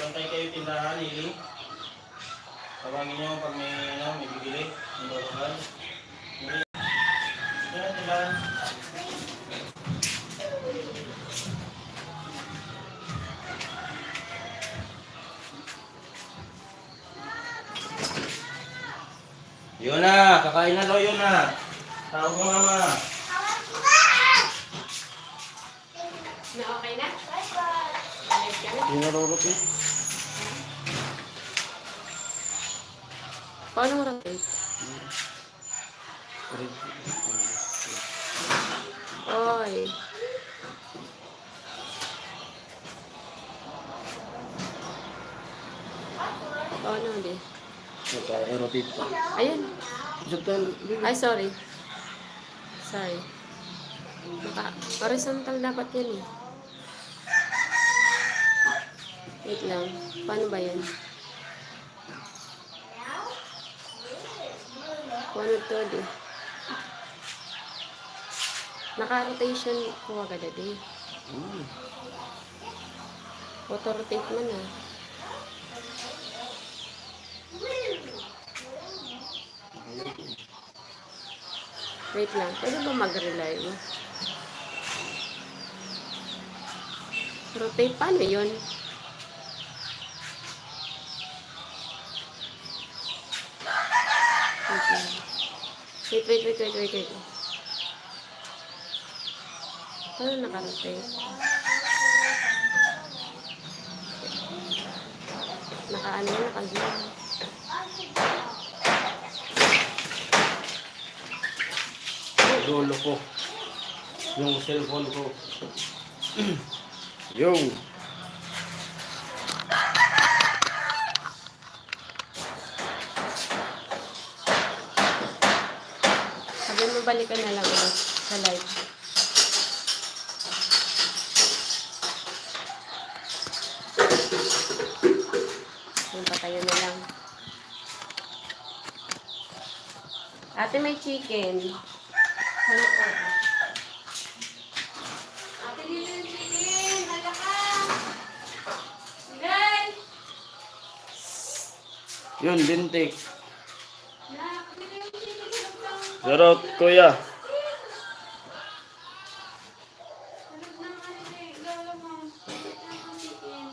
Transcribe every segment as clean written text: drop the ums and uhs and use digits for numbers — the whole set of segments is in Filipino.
Bantay kayo tindahan, Lili. Tawagin nyo pag may bibili. Ang babagal. Yan, tindahan. Yun na, kakain na daw yun na. Tawag ko mama. Na okay na? Bye-bye. Hindi narurot eh. Paano mo rotate? Oy. Paano hindi? Naka-rotate pa. Ayun. Horizontal. Ay, sorry. Sorry. Horizontal dapat yan eh. Wait lang. Paano ba yan? Paano to eh? Naka-rotation ko agad eh. Auto-rotate man ah. Wait lang. Pwede ba mag-rely mo? Rotate. Paano yun? Wait. Paano naka-rotate? Naka-ano yun? Naka-zoom. Dulo ko. Yung cellphone ko. Yo. Sabi mo balikan na lang ulit sa live. Yung patayo na lang. Ate, may chicken. Ano po? Ate, dito yung chicken. Hala ka. Miguel! Yun, lintik. Nak, dito yung chicken. Sarot, kuya. Tulog ng lola mo. Chicken.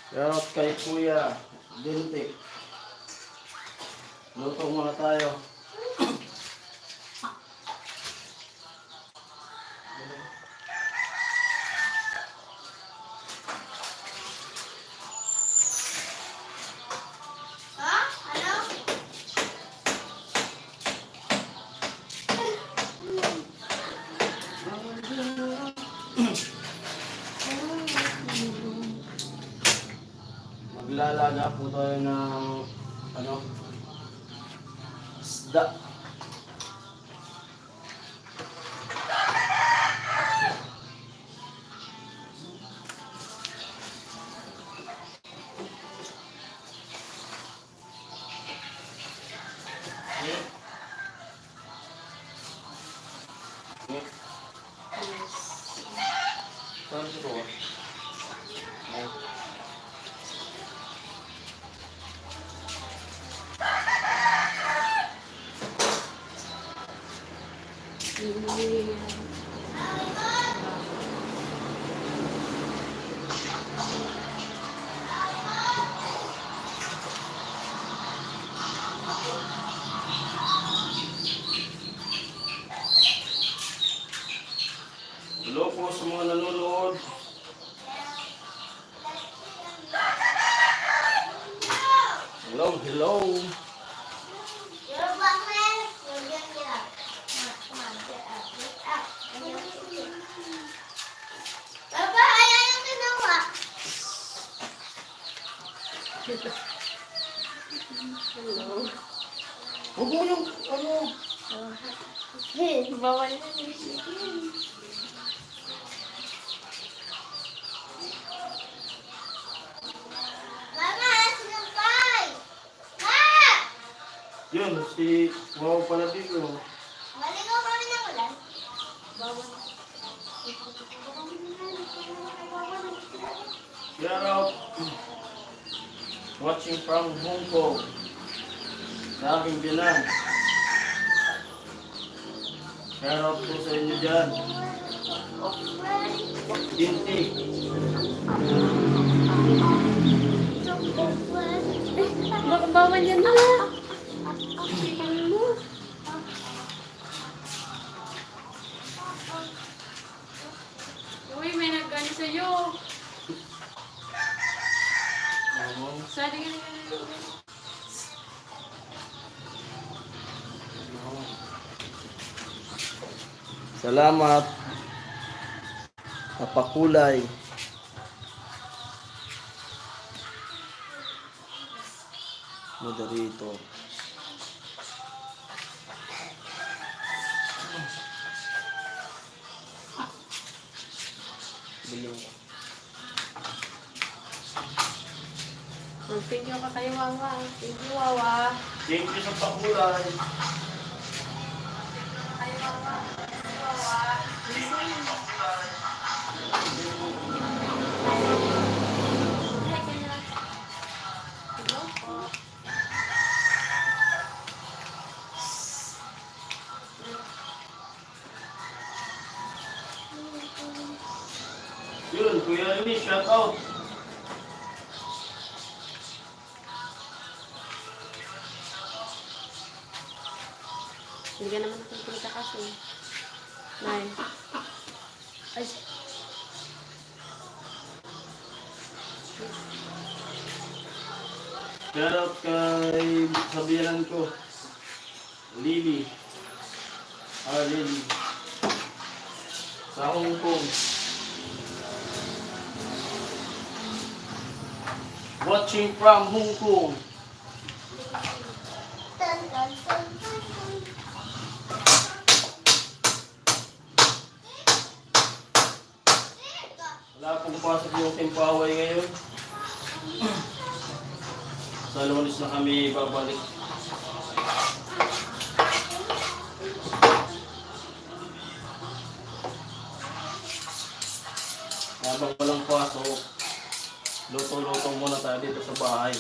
Sarot kay kuya. Lintik. Luto muna tayo. Maglalaga po tayo ng isda. Saan ito? Hello po sa mga nanonood. Hello. Hello. Huwag mo yung Bawal na yung chicken. Yun, si Wow pala dito. Maligaw kami ng ulan. Bawal. Shout out. Watching from Hong Kong. Sa aking binan. Shout out po sa inyo dyan. Dinti. Baka bawal yan na. Ano mo? Uy, may nagkano sa'yo. Sali ka na. Salamat. Napakulay. Moderator. Thank you ka kay Wawa. Thank you, Wawa. Thank you sa pakulay. Kay Wawa. Wawa. Hello po. Yun, Kuya Rini, shout out. Hindi ka naman nakikita kasi. Nay. Ay. Shout out kay sabihan ko. Lily. Lily. Sa Hong Kong. Watching from Hong Kong. Dun, dun, dun, dun, dun. Wala pong pasok yung Timpaway ngayon. Sa Lunes na kami babalik. Habang walang pasok, luto-luto muna tayo dito sa bahay.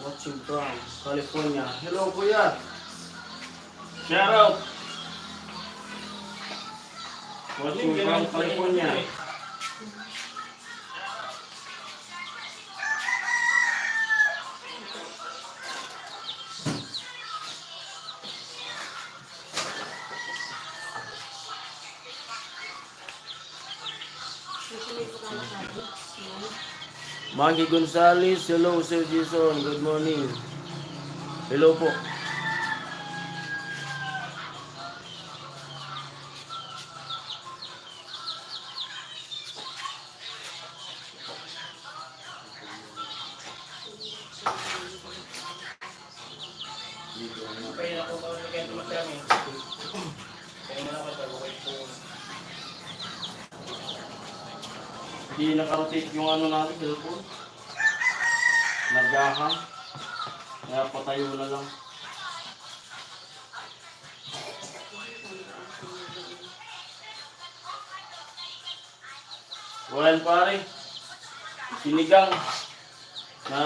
Watching from California. Hello, Kuya. Shout out. Watching from California. Maggie Gonzales, hello Sir Jason, good morning. Hello po. Hindi nakarotate yung ano natin, cellphone. Nagahang. Kaya patayo na lang. Well, pare. Sinigang na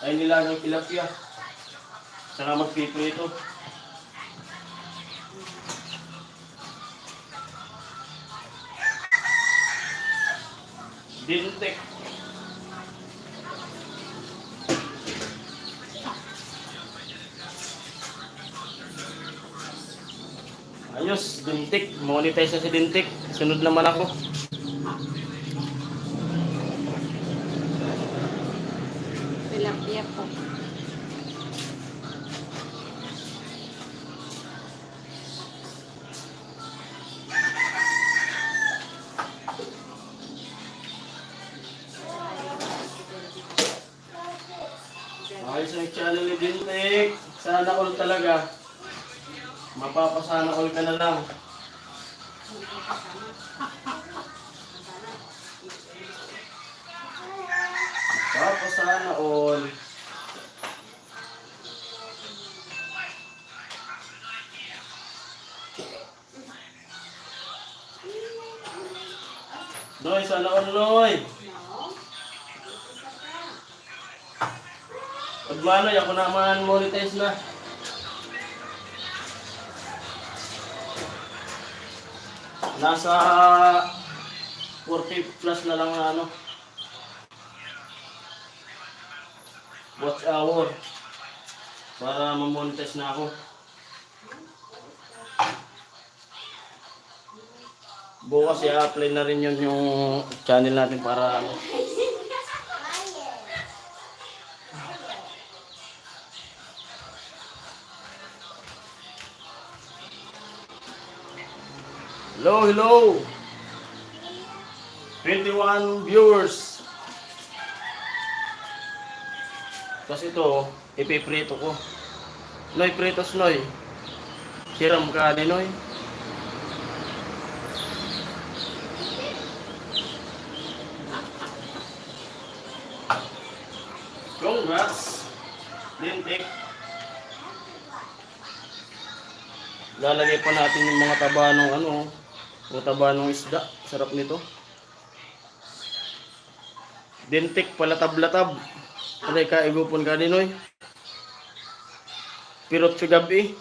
ay nilagang tilapia. Saka magpiprito. Dintek. Ayos, dintik. Monetize na si dintik. Sunod naman ako. Tilapia po. sa channel ni Dintek. Sana all talaga. Mapapasana all ka na lang. Mapapasana all. Noy, sana all, Noy. Pagmanoy, ako naman monetize na. Nasa 40 plus na lang na ano. Watch hour. Para mamonetize na ako. Bukas i-apply na rin yun yung channel natin para ano. Hello, hello! 21 viewers. Kasi ito, ipiprito ko. Noy, pritos Noy. Siram ka ni Noy. Congrats! Dintek. Lalagay pa natin yung mga taba ng ano, o taba ng isda. Sarap nito. Dintek palatab-latab. Aray ka, igupon ka din, Noy. Pirot sa gabi.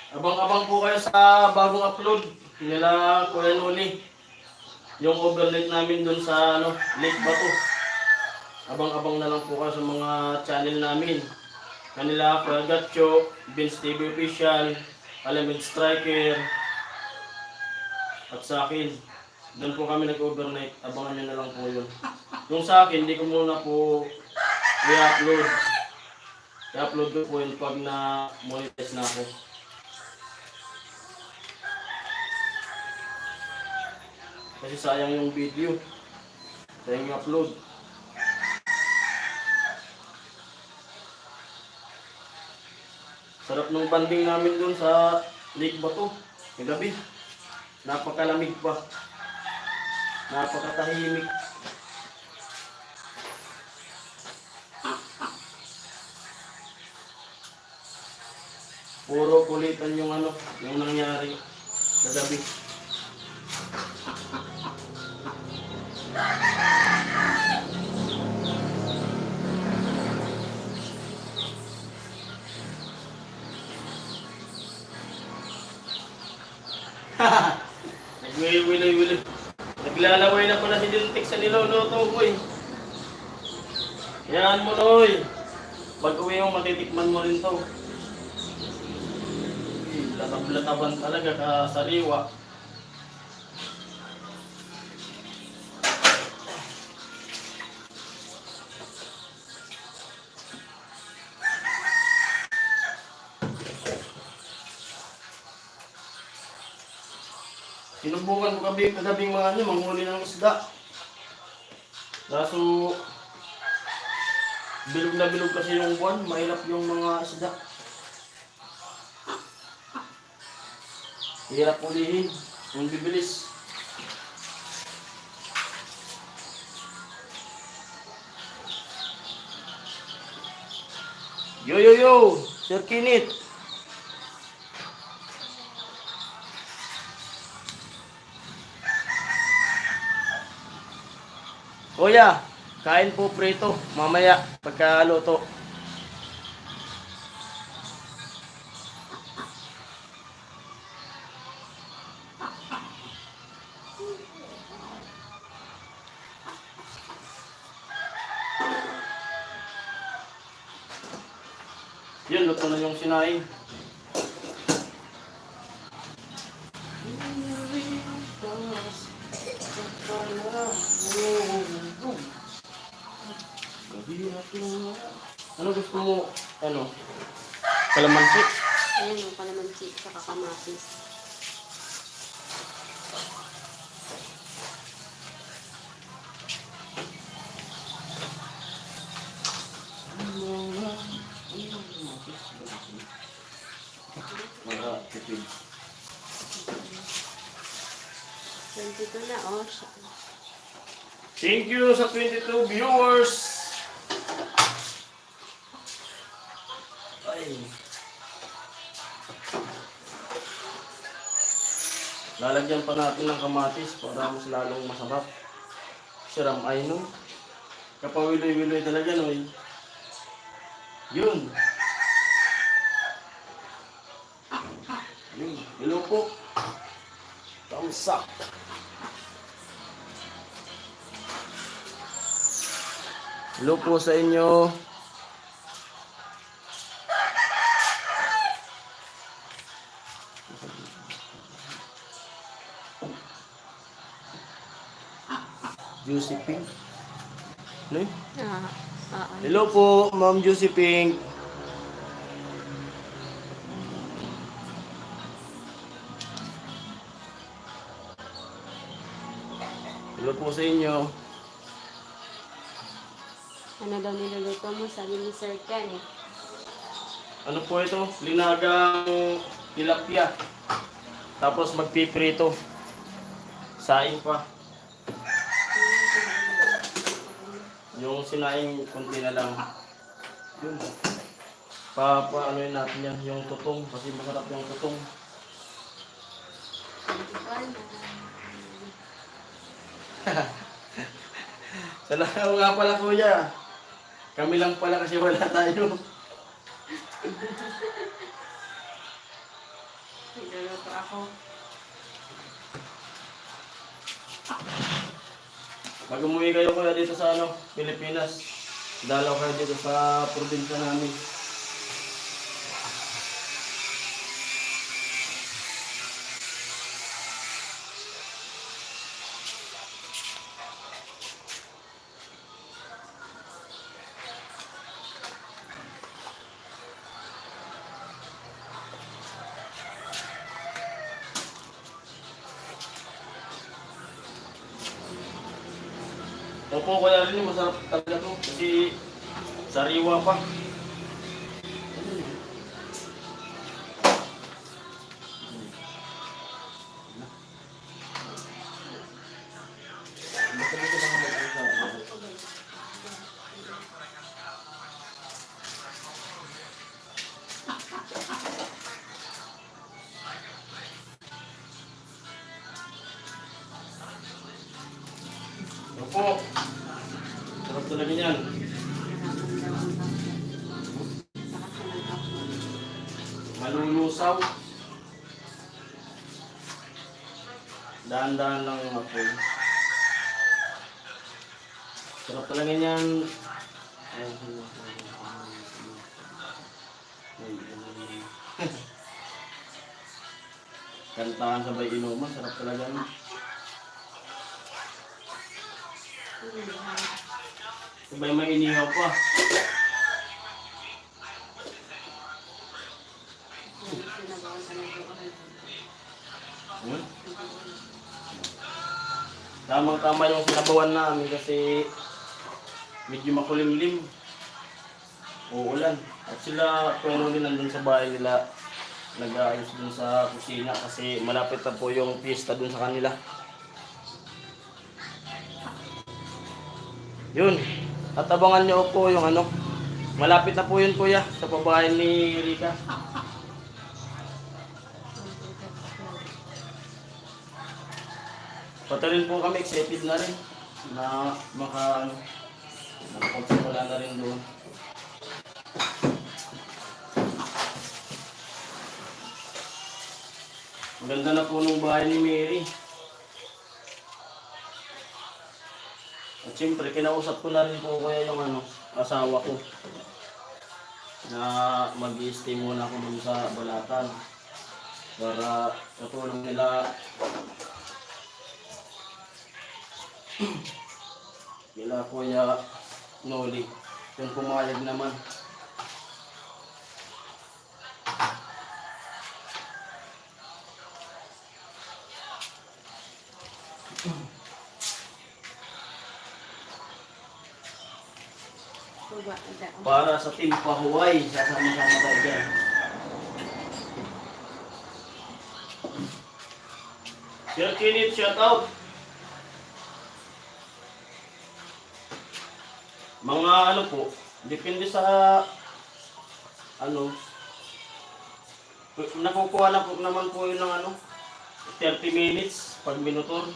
Abang-abang po kayo sa bagong upload nila Kuya Noli. Yung overnight namin dun sa ano, Lake Bato. Abang-abang na lang po kayo sa mga channel namin. Kanila Kuya Gatcho, Vince TV Official, Alamid Striker, at sa akin. Doon po kami nag-overnight. Abangan nyo na lang po yun. Yung sa akin, hindi ko muna po i-upload. I-upload ko po yun pag na-monetize na ako. Kasi sayang yung video. Sayang yung upload. Sarap ng banding namin dun sa Lake Bato. Yung gabi. Napakalamig pa. Napakatahimik. Puro kulitan yung ano, yung nangyari sa gabi. Nagwili-wili-wili. Naglalaway na pala si Dintek sa niluluto ko eh. Yan mo, Noy. Pag uwi mo, matitikman mo rin to. Latab-lataban talaga kasariwa. Sinubukan ko kagabing mga ano, manghuli ng isda. Kaso, bilog na bilog kasi yung buwan, mahirap yung mga isda. Hirap ulihin, yung bibilis. Yo yo yo, Sir Kinit. Kuya, kain po prito mamaya pagkaluto. Yun, luto na yung sinaing. Ano gusto mo? ano, kalamansi. Ayan o, kalamansi, saka kamatis. Para tipid. 22 na, oh. Thank you sa 22 viewers. Ay. Lalagyan pa natin ng kamatis para mas lalong masarap. Siram ay no. Kapawiloy-wiloy talaga no. Yun. Yun. Hello po. Thumbs up. Hello po sa inyo. Juicy Pink. Ano yun? Hello po, Ma'am Juicy Pink. Hello po sa inyo. Ano daw niluluto mo? Sabi ni Sir Ken eh. Ano po ito? Linagang tilapia. Tapos magpiprito. Saing pa. Yung sinaing kunti na lang. Yun. Ano yun natin yan? Yung tutong. Kasi masarap yung tutong. Salamat nga pala kuya. Kami lang pala kasi wala tayo. Niluluto ako. Pag umuwi kayo kuya dito sa Pilipinas, dalaw kayo dito sa probinsya namin. Opo, kaya rin masarap talaga to kasi sariwa pa. Opo, sarap talaga yan. Malulusaw. Dahan-dahan lang yung apoy. Sarap talaga yan. Kantahan sabay inuman, sarap talaga yan. Sabay may inihaw pa. Hmm? Tamang-tama yung sinabawan namin kasi medyo makulimlim. Uulan. At sila pero din nandun sa bahay nila nag-aayos dun sa kusina kasi malapit na po yung pista dun sa kanila. Yun. At abangan nyo po yung malapit na po yun kuya sa pabahay ni Rika. Pati rin po kami excited na rin na makapagsimula na rin doon. Maganda na po nung bahay ni Mary. At siyempre, kinausap ko na rin po kaya yung asawa ko na mag-i-stay muna ako dun sa Balatan para katulong nila Kuya Noli kung pumayag naman. Baba, ada. Para sa Team Pahuway, sasama-sama tayo dyan. Sir Kenneth, shout out. Mga ano po, depende sa ano, nakukuha na po naman po yun ng ano, 30 minutes pag minutor.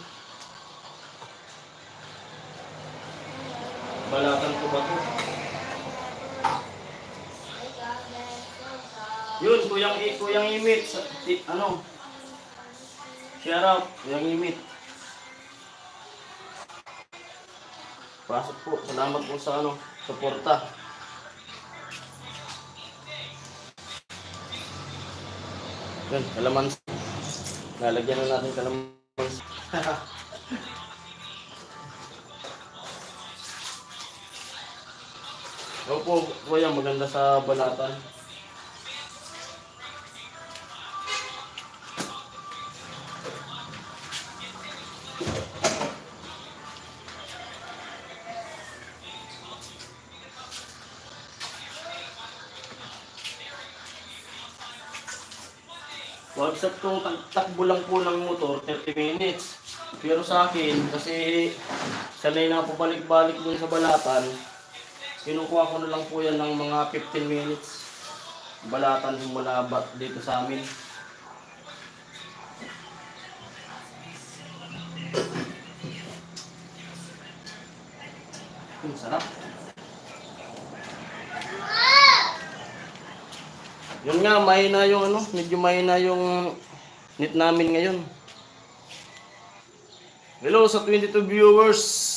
Balatan ko ba to? Yun, kuyang imit, ano, shout out, kuyang imit. Pasok po, salamat po sa ano, suporta. Yun, kalamansi. Lalagyan na natin kalamansi. Opo, kuya, maganda sa balatan. WhatsApp kung takbo lang po ng motor, 30 minutes. Pero sa akin, kasi sanay na po balik-balik dun sa balatan, kinukuha ko na lang po yan ng mga 15 minutes. Balatan mula dito sa amin. Sarap. Yun nga, mahina yung ano, medyo mahina yung net namin ngayon. Hello sa 22 viewers.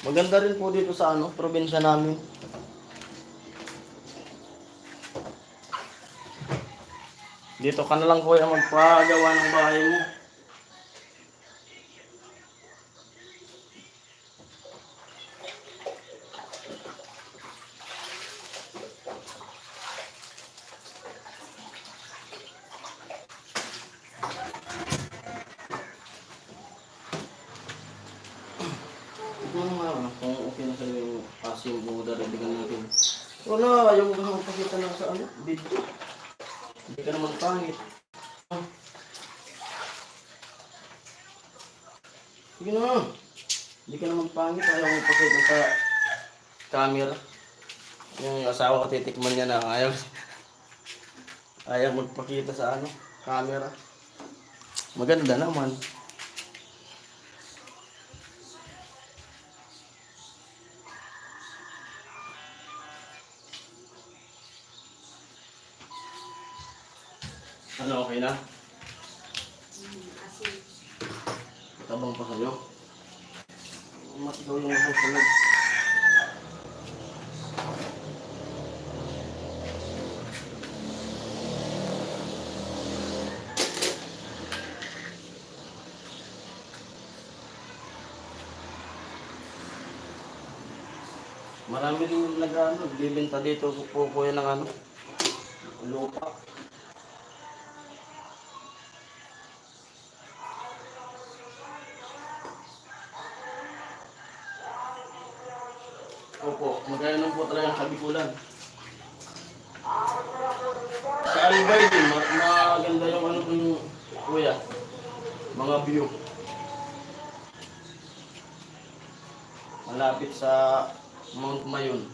Maganda rin po dito sa ano, probinsya namin. Dito ka na lang kuya magpagawa ng bahay mo. Kung okay na sa'yo yung passive mo, darating natin. Wala, ayaw mo kasi magpakita na sa ano, video. Hindi ka naman pangit. Sige na. Hindi ka naman pangit. Ayaw mo magpakita sa camera. Yung asawa ko titikman niya na ayaw magpakita sa ano, camera. Maganda naman. Ano, okay na? Tabang pa kayo? Matigaw yung masusunod. Marami rin nag-ano, bibenta dito po yan ng ano, lupa. Opo, magkano po talaga ang kabikulan. Sa Albay din, maganda yung ano kung kuya, mga view. Malapit sa Mount Mayon.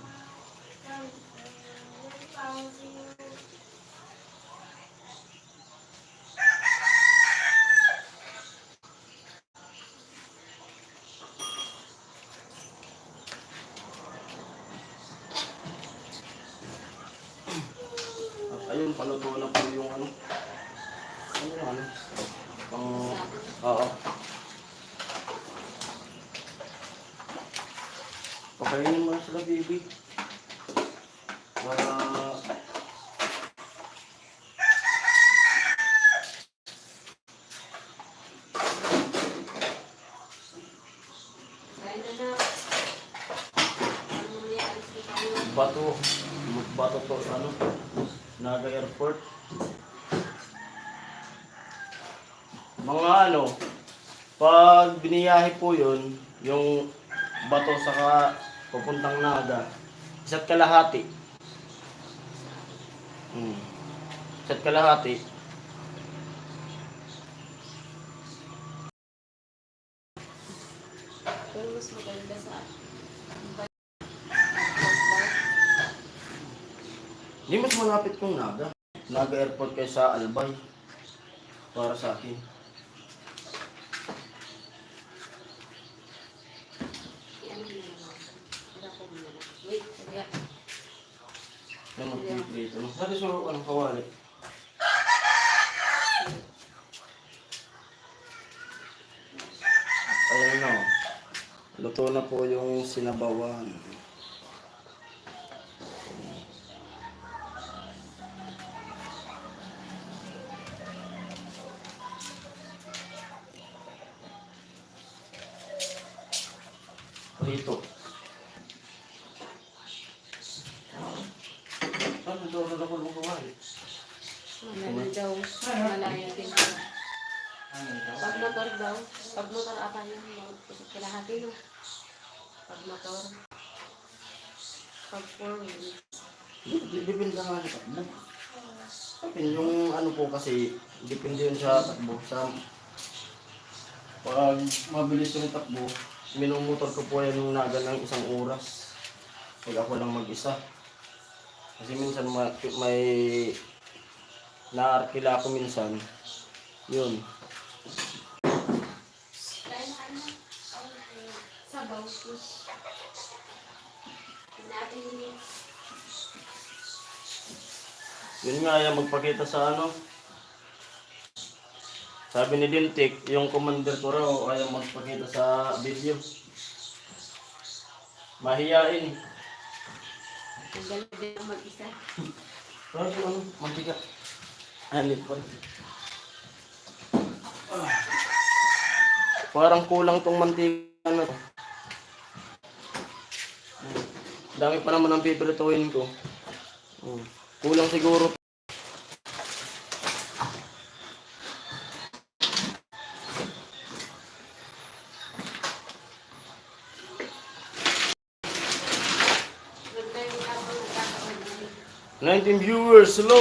At ayun, paluto na po yung ano. Ano yung ano? Oo. Pakainin mo na sila, baby. Para... Kain na na. Bato. Bato to, ano, Naga Airport. Mga ano, pag biniyahe po yun, yung bato saka papuntang Naga, isa't kalahati. Isa't kalahati. Pero mas maganda sa Di mas malapit kong Naga. Naga Airport kaysa Albay. Para sa akin. Wait, kaya. Yung mag-flip dito. Sabi sa anong kawali? Ayan na. Luto na po yung sinabawan. Dito. Ano daw na ako ng kawali? Malaya daw. Malaya din daw. Pag motor daw. Pag motor ata yun. Kalahati no. Pag motor. Pag 4 wheels. Depende nga sa takbo. Yung ano po kasi, depende yun sa takbo. Pag mabilis yung takbo, minumutor ko po yan yung Naga ng 1 oras. Pag ako lang mag-isa. Kasi minsan may naarkila ako minsan. Yun. Sabaw. Yun nga yan, magpakita sa ano. Sabi ni Dintik, yung commander ko raw ayaw magpakita sa video. Mahiyain. Ang galing din ang mag-isa. Pero ano, mantika. Anit pa. Parang kulang tong mantika na to. Dami pa naman ang piprituin ko. Kulang siguro. Ganda yung habang nagkakaon. 19 viewers, hello!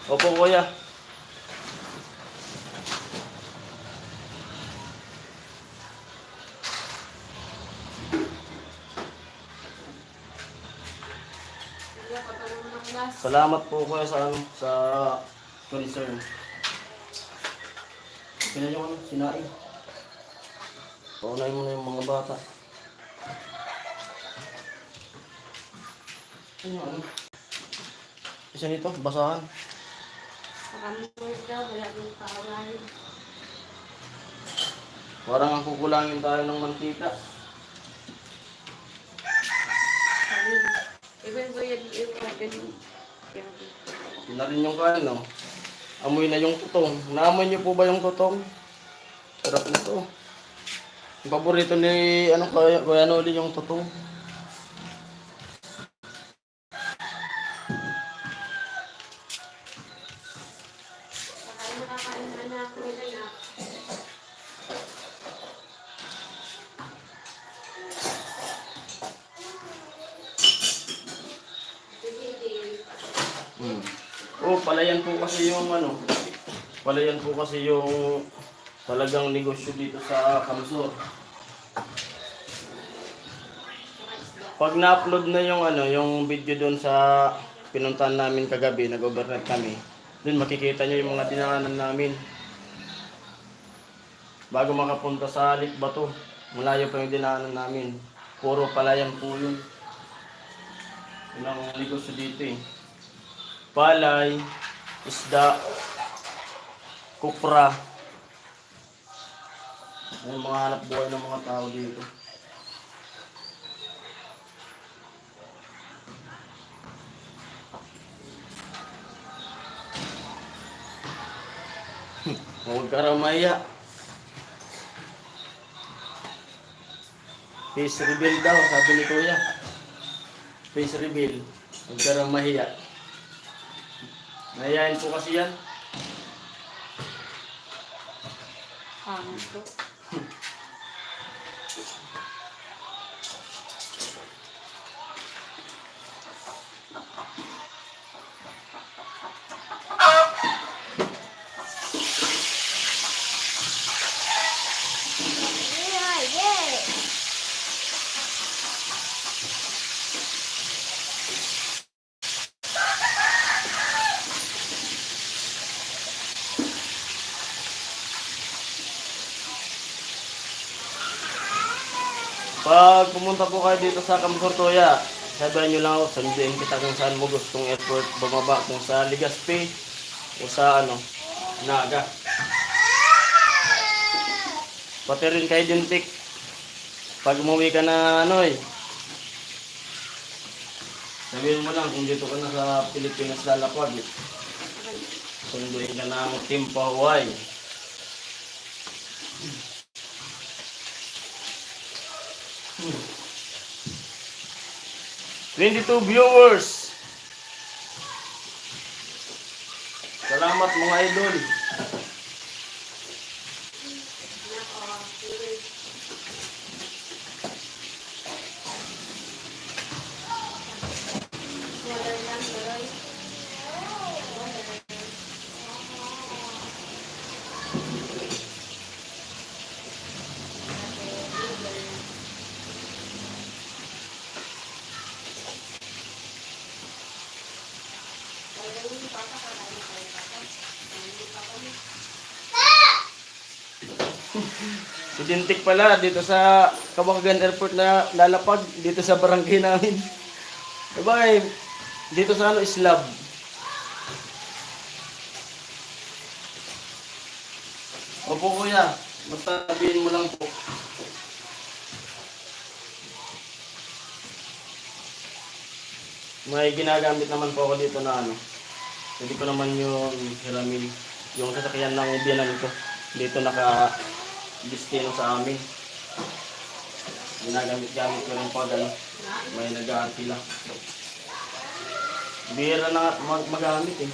Opo, kuya. Kaya pagkaroon ng class. Salamat po kuya sa ano, sa concern. Kaya yung ano, sinain. Paunahin mo na yung mga bata. Ano yung ano? Isa nito, basahan. Marami daw, wala din kaaway. Parang ang kukulangin tayo ng mantika. Sabi, even ko yan yung ganun. Yun na rin yung kain, no? Amoy na yung tutong. Naamoy niyo po ba yung tutong? Sarap nito. Yung paborito ni, ano, Kuya Noli, yung tutong. Saka nakakain na anak nila na. Oh, palayan po kasi yung ano, palayan po kasi yung talagang negosyo dito sa Kamsur. Pag na-upload na yung ano, yung video doon sa pinuntahan namin kagabi, nag-overnight kami, doon makikita nyo yung mga dinaanan namin. Bago makapunta sa Likbato, malayo pa yung dinaanan namin. Puro palayan po yun. Yun ang negosyo dito eh. Palay, isda, kupra. Yung mga hanap buhay ng mga tao dito. Huwag ka raw maya. Face reveal daw, sabi ni Kuya. Face reveal. Huwag ka lang mahiya. Mahihain po kasi yan. Hangin to. Yeah, yeah. Pag pumunta po kayo dito sa Kamsortoya, sabihan nyo lang ako, sunduin kita kung saan mo gustong airport bumaba, kung sa Legazpi o sa Naga. Pati rin kayo din, Tik. Pag umuwi ka na sabihin mo lang kung dito ka na sa Pilipinas lalapag. Sunduin ka ng Team Hawaii. 22 viewers. Salamat mga idol. Walang lang, Loy. Idintik pala dito sa Kabagan Airport na lalapag dito sa barangay namin. Diba dito sa Islab. Opo kuya, basta sabihin mo lang po. May ginagamit naman po ako dito na Hindi ko naman yung hiramin. Yung sasakyan ng biyanan ko. Dito naka-destino sa amin. Ginagamit-gamit ko rin pag may nag-aartila. Bihira na magamit eh.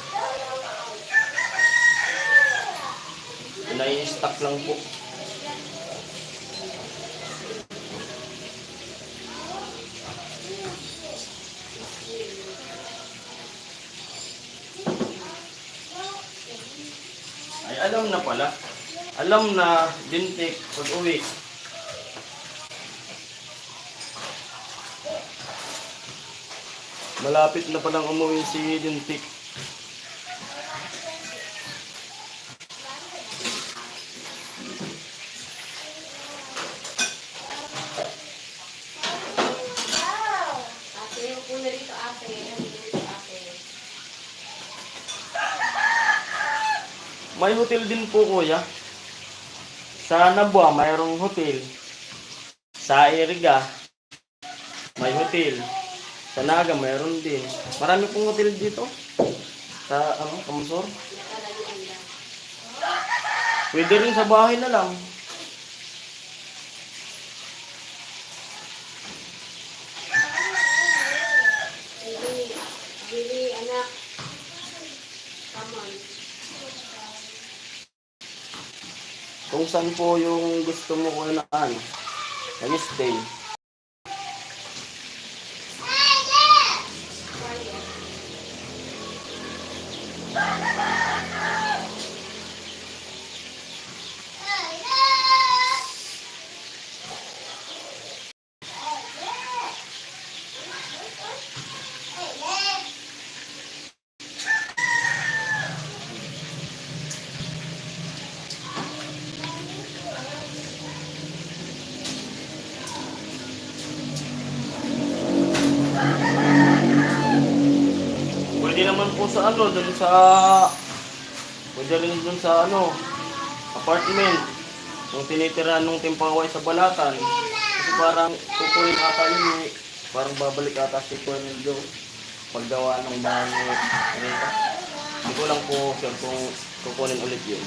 Nai-stock lang po. Ay, alam na pala. Alam na, dintik, pag-uwi. Malapit na palang umuwi si dintik. Ate, upo na rito, ate. Dito, ate. May hotel din po kuya. Sa Nabua, mayroong hotel. Sa Iriga, may hotel. Sa Naga, mayroon din. Marami pong hotel dito. Sa Kamsor. Nakalalian lang. Pwede rin sa bahay na lang. Bili, anak. Come on. Kung saan po yung gusto mo ko na stay. Pwede naman po sa pwede rin dun sa apartment. Yung tinitira nung timpaway sa Balatan. Kasi parang kukunin ata yun parang babalik ata si Colonel Joe paggawa ng bahay ni Rita. Hindi ko lang po sure kung kukunin ulit yun.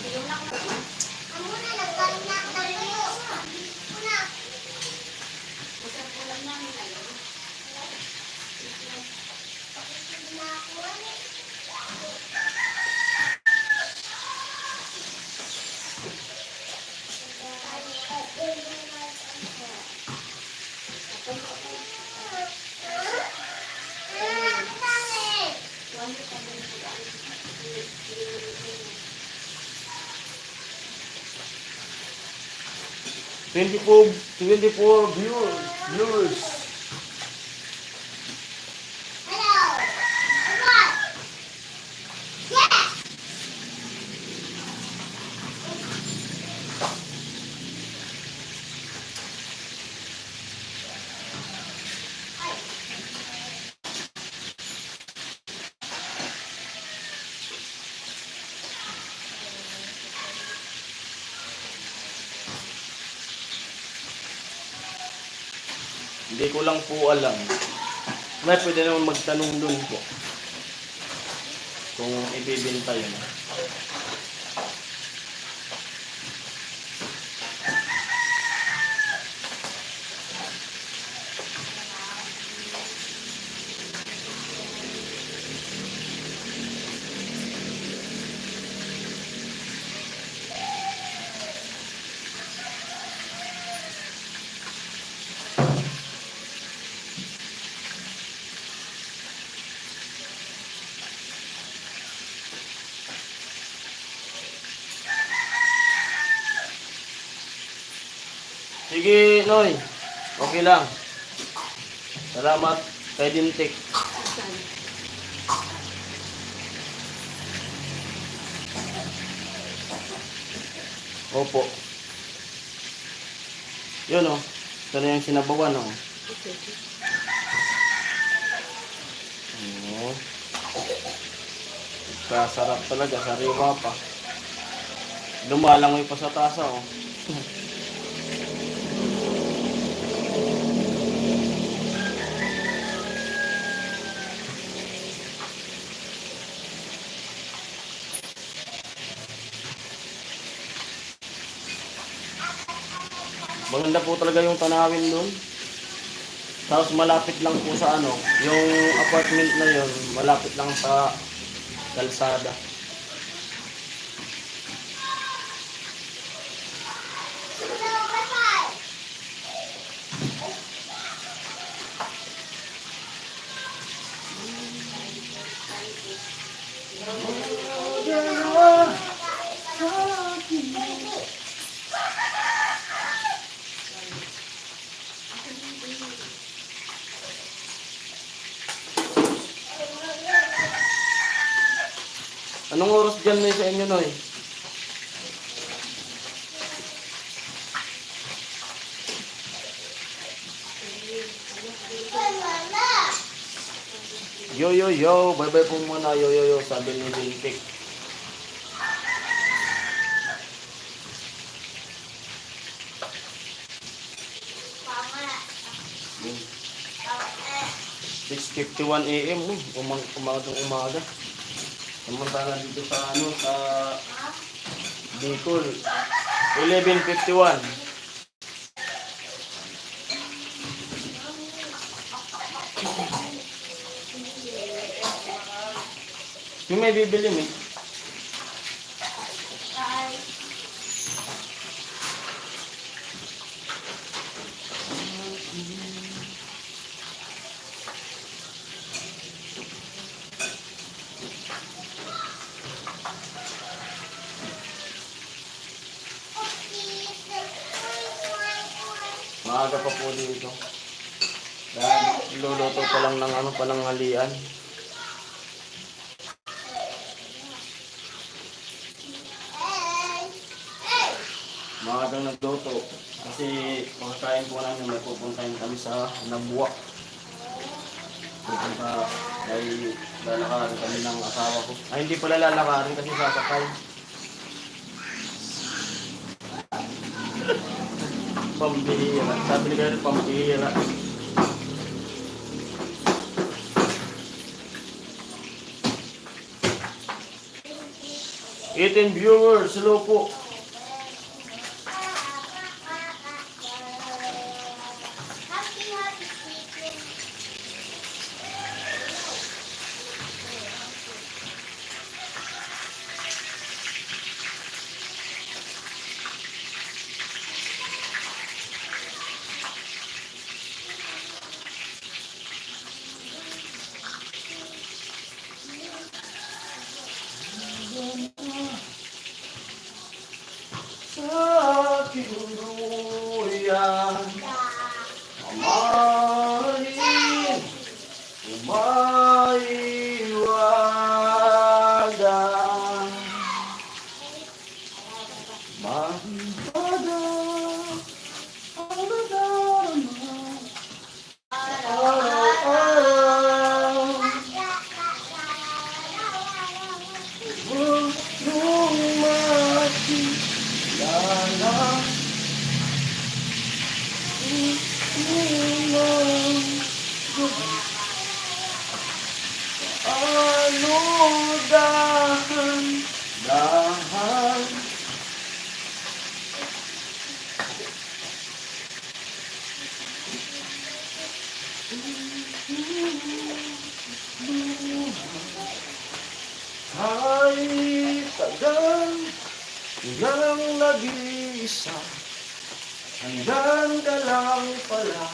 24 viewers. Hello. What? Yes. Hindi ko lang po alam. May pwede naman magtanong dun po. Kung ibibenta yun. Sige, Noy. Okay lang. Salamat kay Dintik. Saan? Opo. Yun o. Ito na yung sinabawan o. Okay. Oo. Kasarap talaga. Sariwa pa. Lumalangoy pa sa tasa o. Maganda po talaga yung tanawin doon. Tapos malapit lang po sa ano, yung apartment na yun, malapit lang sa kalsada. Anong oras dyan na sa inyo, Noy? Yo, yo, yo. Bye-bye po muna. Yo, yo, yo. Sabi ni Dintik. Mama. 6:51 AM. Umaga. Samantala dito sa ano, sa Bicol. 11:51. Yung may bibili mo. Maaga pa po dito. Dahil luluto pa lang ng ano, pananghalian. Maagang nagluto. Kasi makakain po namin, may pupuntahin kami sa Nabuwa. Pupunta ay lalakarin kami ng asawa ko. Ay, hindi pala lalakarin kasi sasakay. Pambihira. Sabi ni Gary, pambihira. Eighteen viewers, hello po. Sa aking mundo yan. Mamahalin, umaiwagan. Mahiwaga, ang nadarama. Araw-araw, lumaki, lala. Ano dahan, dahan. Ay, tagal ng nag-iisa. Hanggang ka lang pala.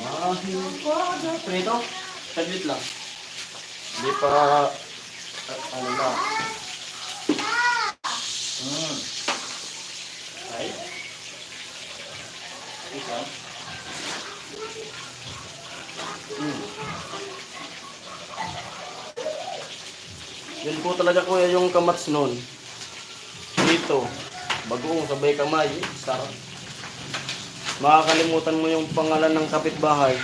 Mahiwaga. Prito, saglit lang. Hindi pa, ano na. Ay. Isa. Yun po talaga kuya yung kamats nun. Dito. Bagoong sabay kamay. Sarap. Makakalimutan mo yung pangalan ng kapitbahay.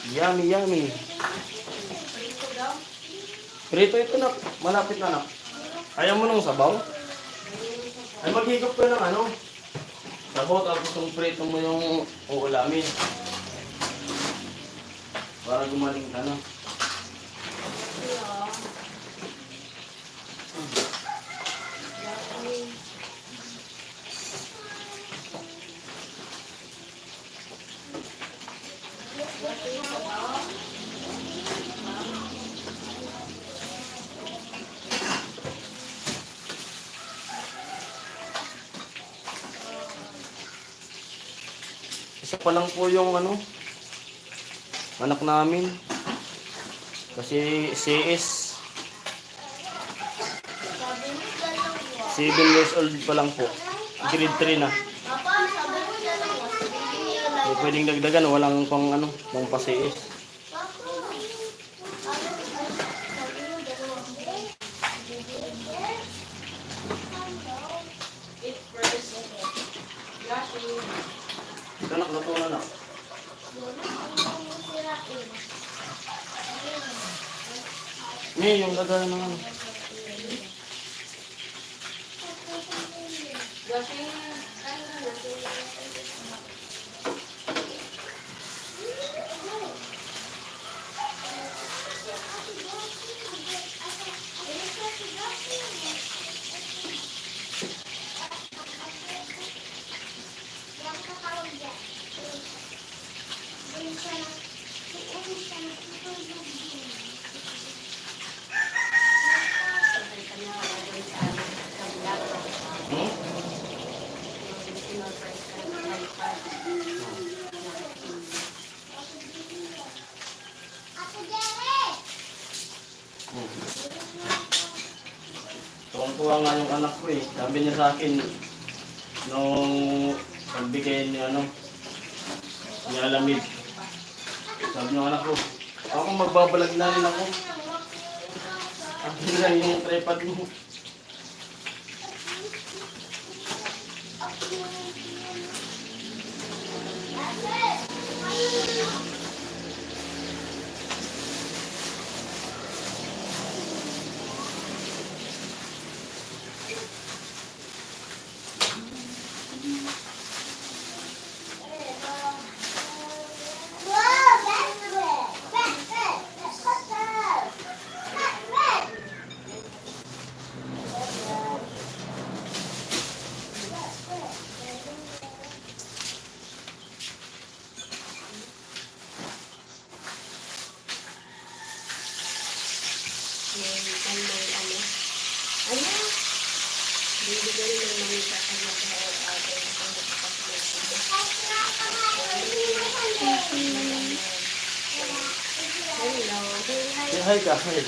Yummy, yummy. Prito ito na. Malapit na na. Ayaw mo nung sabaw? Ay maghigop ka ng ano? Sabaw tapos yung prito mo yung uulamin. Para gumaling ka na. Isa pa lang po yung ano, anak namin. Kasi CS 7 years old pa lang po. Grade 3 na. Hindi pwedeng dagdagan, walang pang ano, pang pa-CS. Anak, luto na na. May yung lagay ng ano. Tuwang-tuwa nga yung anak ko eh. Sabi niya sa akin, nung pagbigay niya ano, niya alamid. Sabi niya anak ko, ako magbabalag na rin ako. Akin lang yung tripod mo. may ano. Ano? Bibigay ng mga kakanya sa ate. Ang kapatid Hello. Say hi ka, hi.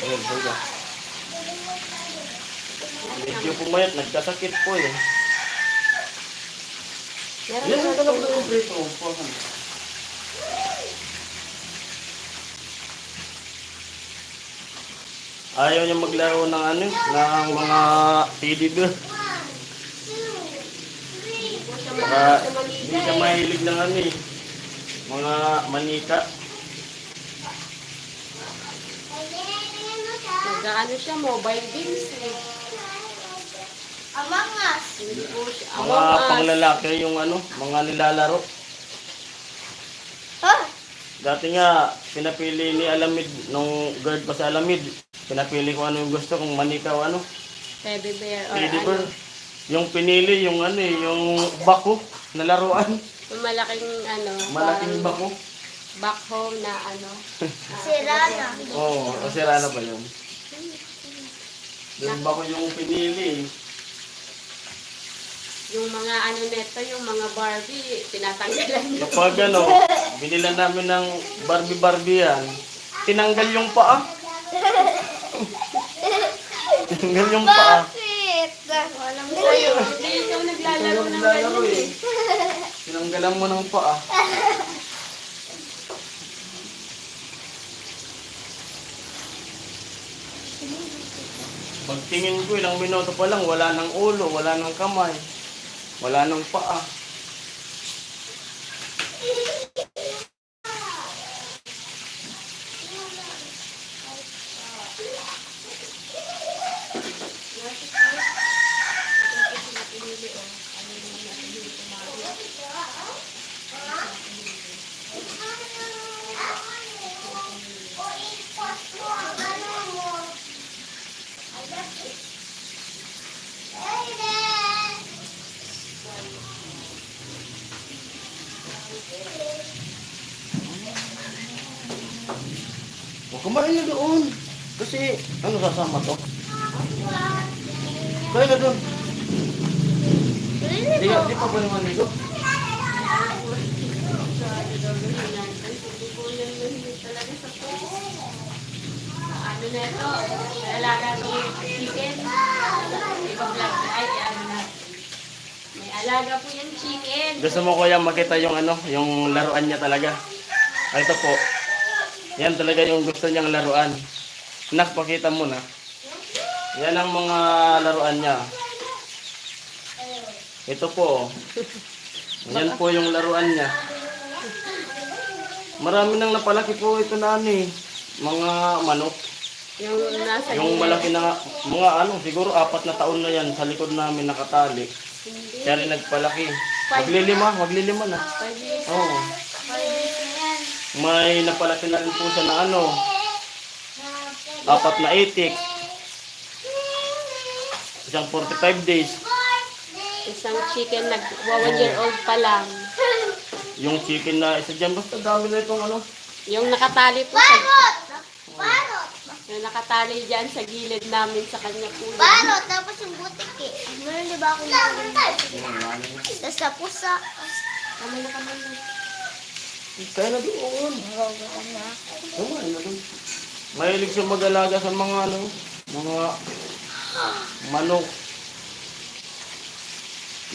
Ayan, hi ka. Medyo pumayat, nagkasakit po eh. Meron Yan na ang talaga yung prito. Ayaw niya maglaro ng ano, ng mga teddy bear. Saka hindi siya mahilig ng ano eh, mga manika. Nag-ano siya, mobile games eh. Among Us. Hindi po siya. Mga Among Us. panglalaki yung ano, mga nilalaro. Huh? Dati nga, pinapili ni Alamid, nung guard pa sa Alamid, pinapili ko ano yung gusto, kung manika o ano. Teddy bear or Teddy ano. bear. Yung pinili, yung ano eh, yung bako na laruan. Yung malaking ano. Malaking bako. Back home na ano. Sira na. Oo, o sira na ba yun? Yung bako yung pinili. Yung mga ano neto, yung mga Barbie, tinatanggalan niyo. Kapag ano, binila namin ng Barbie yan, tinanggal yung paa. Tinanggal yung paa. Bakit? Alam mo sa'yo, hindi ikaw naglalaro ng Naglalaro ganun eh. Tinanggalan mo ng paa. Pagtingin ko, ilang minuto pa lang, wala nang ulo, wala nang kamay, wala nang paa. Huwag kumain na doon. Kasi, ano sasama to? Kaya na doon. Di pa ba naman nito? Ano neto, alaga itong chicken. Iba-vlog na, ay ano na. May alaga po yung chicken. Gusto mo kuya makita yung ano, yung laruan niya talaga. Ay, ito po. Yan talaga yung gusto niyang laruan. Nak, pakita mo na. Yan ang mga laruan niya. Ito po. Yan po yung laruan niya. Marami nang napalaki po ito na ano eh. Mga manok. Yung nasa Yung gilid. malaki na, mga ano, siguro 4 na taon na yan sa likod namin nakatali. Hindi. Kaya rin nagpalaki. Maglilima na. 5 years. Oo. May napalaki na rin po siya na ano, 4 na itik. Isang 45 days. Isang chicken nag-1 year old pa lang. Yung chicken na isa dyan, basta dami na itong ano. Yung nakatali po sa... Barot! Barot! Yung nakatali dyan sa gilid namin sa kanya po. yan. Barot! Tapos yung butik eh. Meron di ba akong namin? Tapos sa pusa. Kami na kami na. Kaya na doon. Kumain na doon. Mahilig siya mag-alaga sa mga ano, mga manok.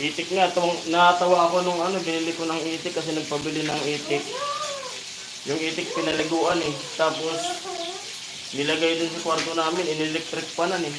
Itik nga, natawa ako nung ano, binili ko ng itik kasi nagpabili ng itik. Yung itik pinaliguan eh. Tapos, nilagay dun sa kwarto namin, in-electric pa na eh.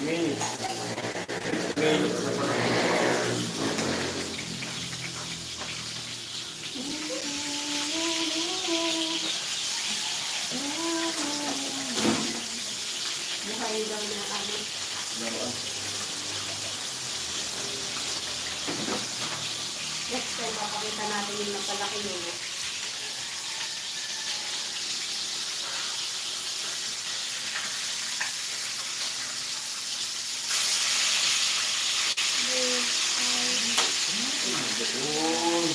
minutes. Minutes na pala. Buhay daw na ano. Laruan. Next time, papakita natin yung napalaki nyo. Doon.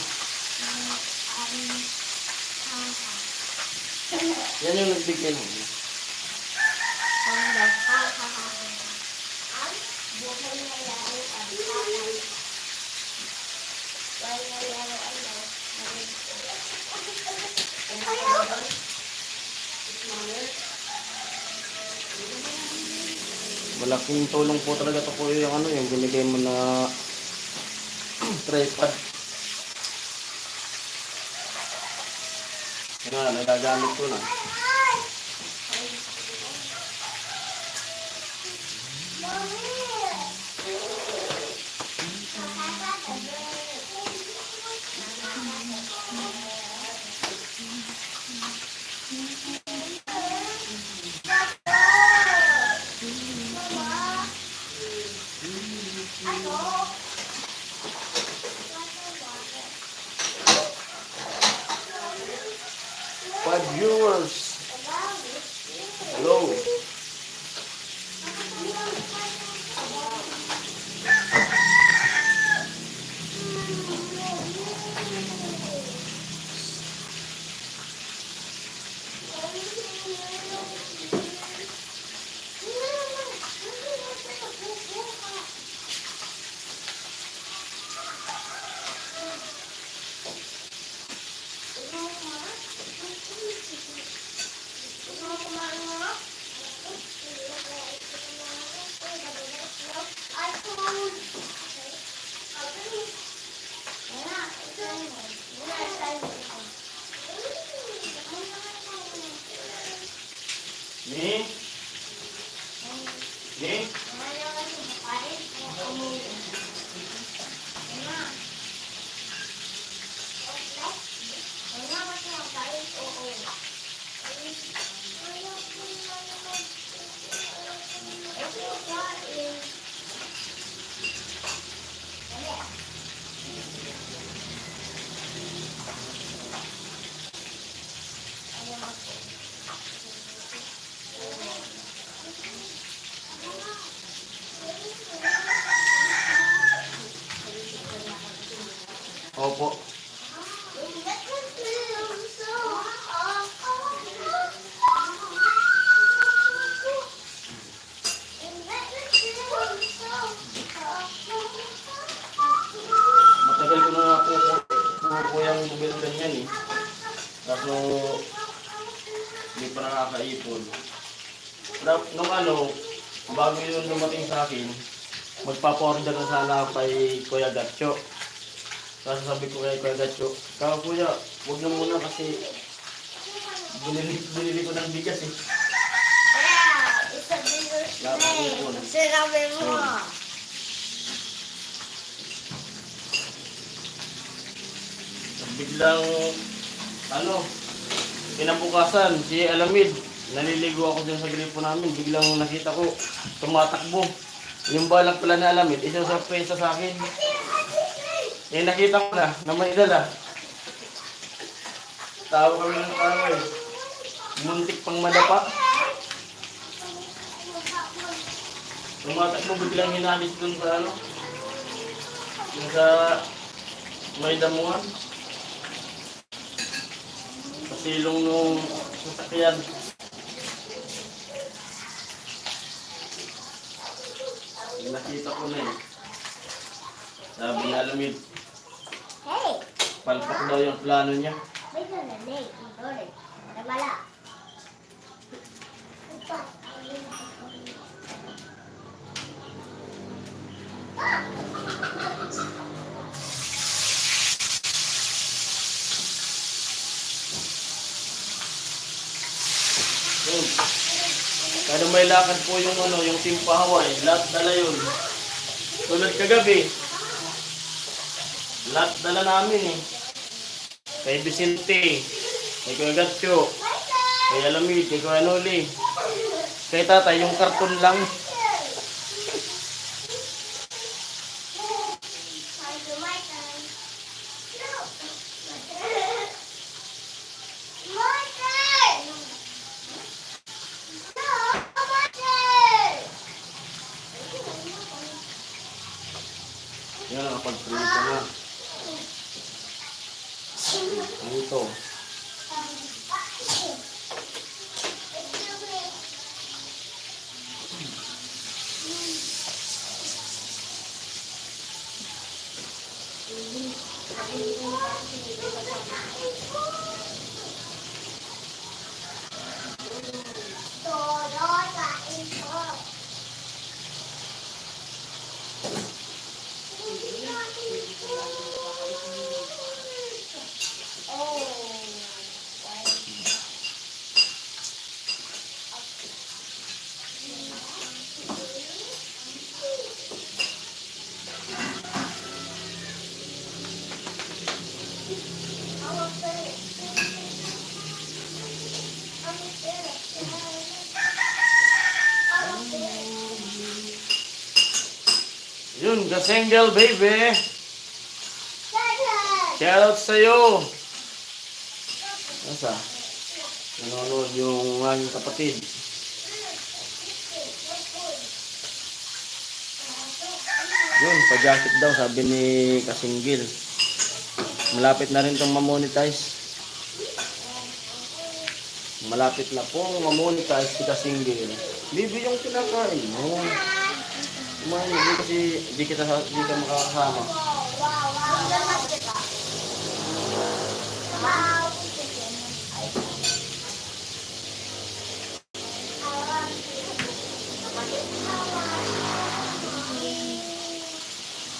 Yan yung nagbigay mo. Malaking tulong po talaga to po yung ano, yung binigay mo na tripod. Yan na, nagagamit ko na. Five viewers. Hello. Ni? Ni? Opo. Matagal ko na po yung bumili ganyan eh. Kaso hindi pa nakakaipon. Nung ano, bago yun dumating sa akin, magpapa-order na sana ako kay Kuya Gatcho. Kaso sabi ko kay Kuya Gatcho, Kuya, huwag na muna kasi binili ko ng bigas eh. Yeah, it's a bigger snake. Sinabi mo. Biglang, ano, kinabukasan, si Alamid, naliligo ako dyan sa gripo namin, biglang nakita ko tumatakbo. Yung balak pala na alamid, isang sorpresa sa akin. Eh nakita ko na may dala. Tawa kami ng tawa eh. Muntik pang madapa. Tumatakbo biglang hinalis dun sa ano. Yung sa may damuhan. Pasilong nung sasakyan. Nakita ko na eh. Sabi na alamid, Hey! palpak daw yung plano niya. May nanay. Sorry. Nagwala. Yun. Kada may lakad po yung ano, yung Team Pahaway, lahat dala yun. Tulad kagabi, lahat dala namin eh. Kay Vicente, kay Kuya Gatcho, kay Alamid, kay Kuya Noli. Kay tatay, yung karton lang. Yan, nakapag-print ko na. Ano ito? Yun, Gasenggel baby! Shoutout sa'yo! Nasa? Nanonood yung aking kapatid. Yun, pa-jacket daw, sabi ni Kasinggil. Malapit na rin itong mamonetize. Malapit na pong mamonetize si Kasinggil. Bibi yung kinakain mo. Kumain, hindi kasi di ka makakasama.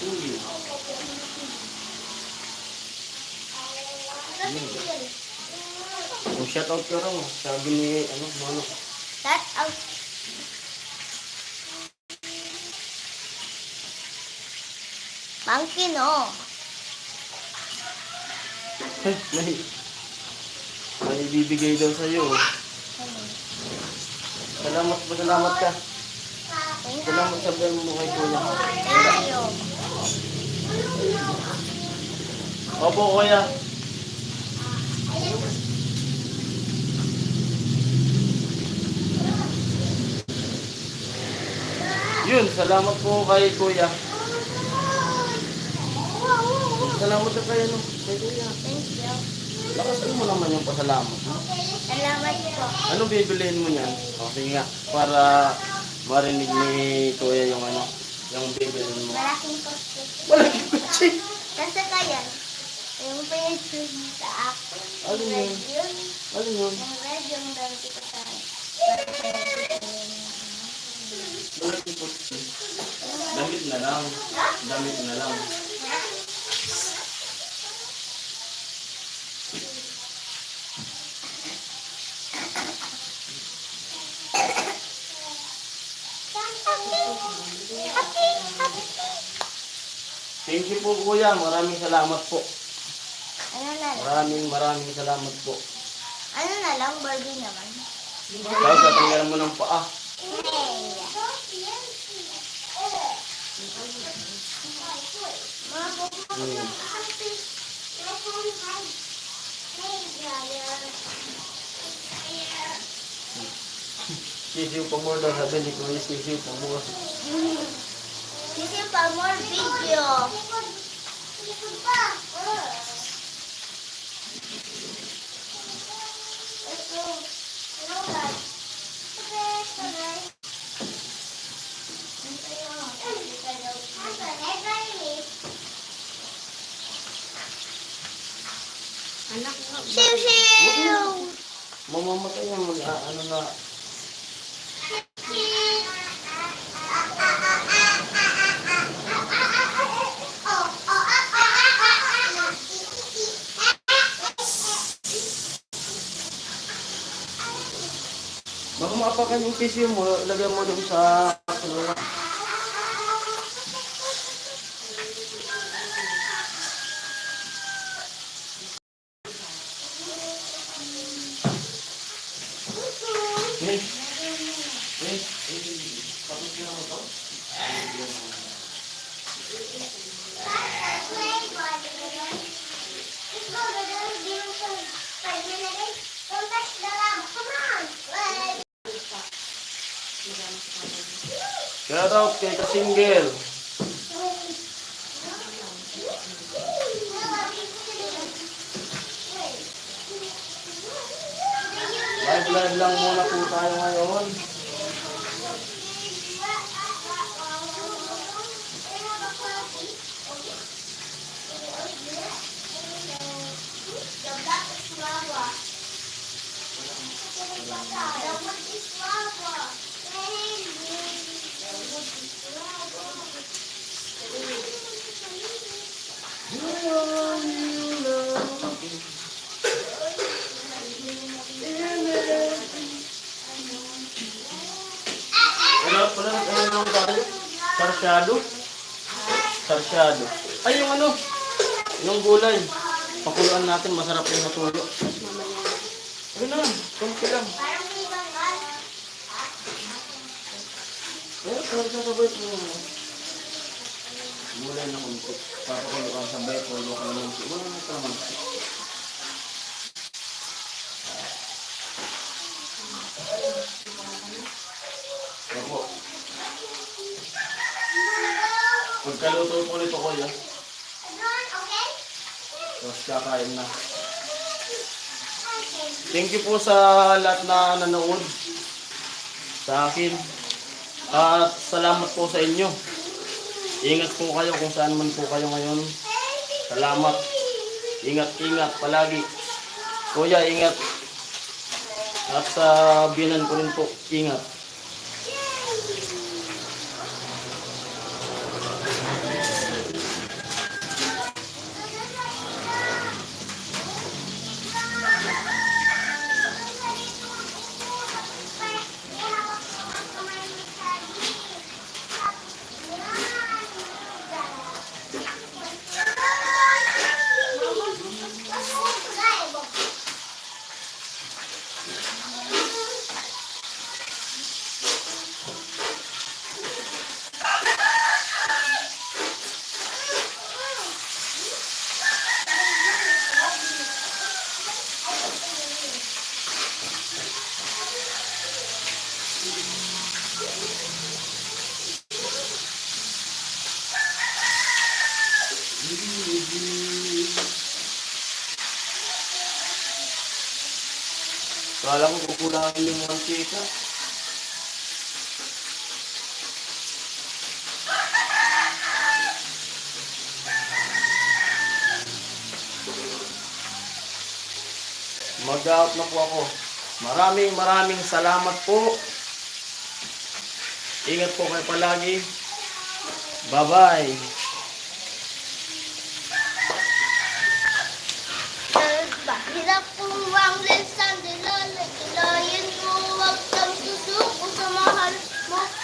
Uy. Kung shoutout ka raw, sabi ni, Mano. That out. Monkey, no. Ay, may bibigay daw sa'yo. Salamat ka. Salamat sa bel mo kay Kuya. Thank you. Opo, Kuya. Yun, salamat po kay Kuya. Salamat na kayo, kay Kuya. Thank you. Lakasin mo naman yung pasalamat. Ha? Salamat po. Ano bibilihin mo niyan? O, sige nga, para marinig ni Kuya yung yung bibilihin mo. Malaking kosto. Malaking kutsi! Kasi kaya, yung pinag-choose sa akin. Alin yun? Yun. Alin yun? Yung red, yung dami ko sa akin. Malaking kutsi. Damit na lang. Damit na lang. Thank you po, Kuya. Maraming salamat po. Ano na lang? Maraming salamat po. Ano na lang, Barbie naman. Tapos tatanggalan mo ng paa. Sisiw pa more daw, sabi ni Kuya, sisiw pa more. This is for more video. Anak mo. Siw, siw. Mamamatay yan, ano na. Baka maapakan yung sisiw mo, lagyan mo doon sa kulungan. Hey, tapos na mo to? Shout out kay Ka-Single. Live lang muna po tayo ngayon. Ano tayo? Sarsyado? Sarsyado. Ay, yung ano? Yung gulay. Pakuluan natin, masarap yung natuyo. Ayun na, kunti lang. Eh, sabay ko. Gulay na kunti. Papakuluan sabay ko. Lukan naman. Wala na ito naman. Opo. Pagkaluto po nito ko yan. Tapos kakain na. Thank you po sa lahat na nanood sa akin. At salamat po sa inyo. Ingat po kayo kung saan man po kayo ngayon. Salamat. Ingat palagi. Kuya, ingat. At sa biyanan ko rin po, ingat. Kala ko kukulangin yung mantika. Mag-out na po ako. Maraming salamat po. Ingat po kayo palagi. Bye-bye. Hirap puwang lesan, dilayan mo, wag kang susuko sa mahal mo.